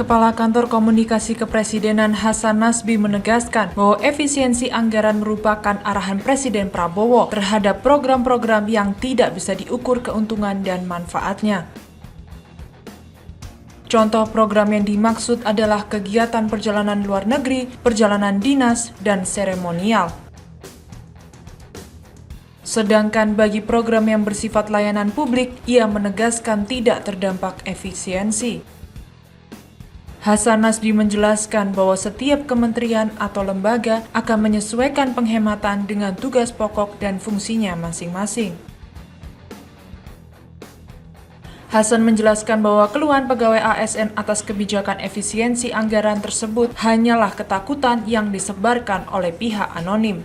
Kepala Kantor Komunikasi Kepresidenan Hasan Nasbi menegaskan bahwa efisiensi anggaran merupakan arahan Presiden Prabowo terhadap program-program yang tidak bisa diukur keuntungan dan manfaatnya. Contoh program yang dimaksud adalah kegiatan perjalanan luar negeri, perjalanan dinas, dan seremonial. Sedangkan bagi program yang bersifat layanan publik, ia menegaskan tidak terdampak efisiensi. Hasan Nasbi menjelaskan bahwa setiap kementerian atau lembaga akan menyesuaikan penghematan dengan tugas pokok dan fungsinya masing-masing. Hasan menjelaskan bahwa keluhan pegawai ASN atas kebijakan efisiensi anggaran tersebut hanyalah ketakutan yang disebarkan oleh pihak anonim.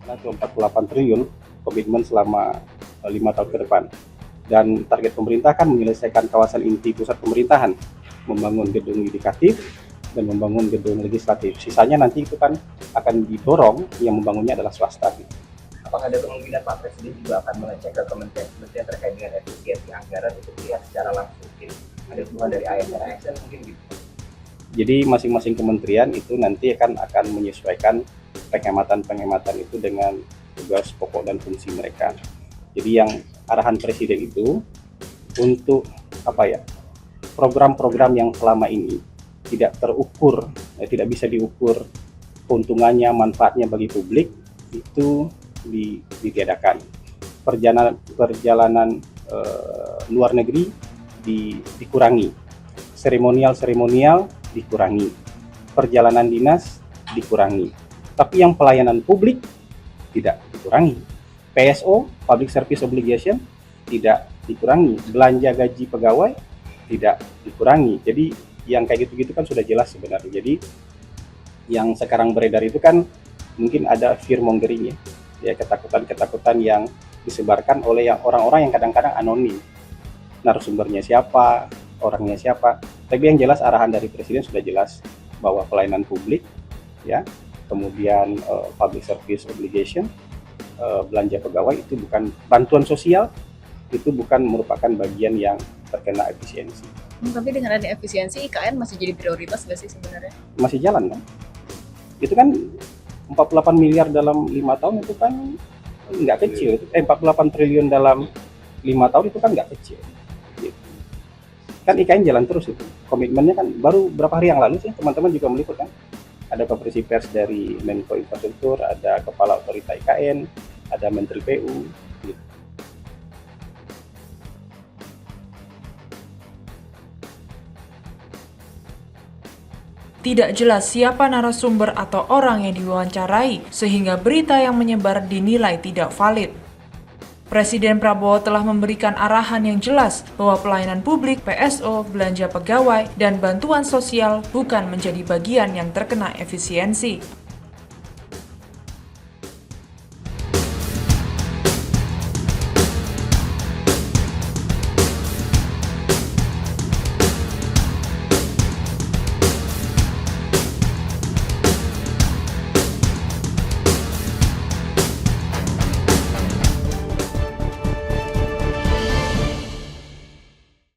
48 triliun komitmen selama 5 tahun ke depan. Dan target pemerintah kan menyelesaikan kawasan inti pusat pemerintahan, membangun gedung yudikatif dan membangun gedung legislatif. Sisanya nanti itu kan akan didorong, yang membangunnya adalah swasta. Apakah ada kemungkinan Pak Presiden juga akan mengecek ke kementerian terkait dengan efisiensi anggaran untuk lihat secara langsung, mungkin ada keluhan dari ASN mungkin gitu? Jadi masing-masing kementerian itu nanti akan menyesuaikan penghematan itu dengan tugas pokok dan fungsi mereka. Jadi yang arahan Presiden itu untuk program-program yang selama ini tidak terukur, tidak bisa diukur keuntungannya, manfaatnya bagi publik, itu ditiadakan. Perjalanan luar negeri dikurangi, seremonial dikurangi, perjalanan dinas dikurangi, tapi yang pelayanan publik tidak dikurangi. PSO, Public Service Obligation, tidak dikurangi. Belanja gaji pegawai tidak dikurangi. Jadi yang kayak gitu-gitu kan sudah jelas sebenarnya. Jadi yang sekarang beredar itu kan mungkin ada fear mongering ya, ketakutan-ketakutan yang disebarkan oleh orang-orang yang kadang-kadang anonim. Narasumbernya siapa, orangnya siapa. Tapi yang jelas arahan dari Presiden sudah jelas bahwa pelayanan publik, ya, kemudian Public Service Obligation, belanja pegawai itu bukan bantuan sosial, itu bukan merupakan bagian yang terkena efisiensi. Tapi dengan adanya efisiensi, IKN masih jadi prioritas nggak sih sebenarnya? Masih jalan kan? Itu kan 48 miliar dalam 5 tahun itu kan nggak kecil. 48 triliun dalam 5 tahun itu kan nggak kecil. Gitu. Kan IKN jalan terus itu. Komitmennya kan baru berapa hari yang lalu sih teman-teman juga meliput kan? Ada konferensi pers dari Menko Infrastruktur, ada Kepala Otorita IKN, ada Menteri PU. Gitu. Tidak jelas siapa narasumber atau orang yang diwawancarai, sehingga berita yang menyebar dinilai tidak valid. Presiden Prabowo telah memberikan arahan yang jelas bahwa pelayanan publik, PSO, belanja pegawai, dan bantuan sosial bukan menjadi bagian yang terkena efisiensi.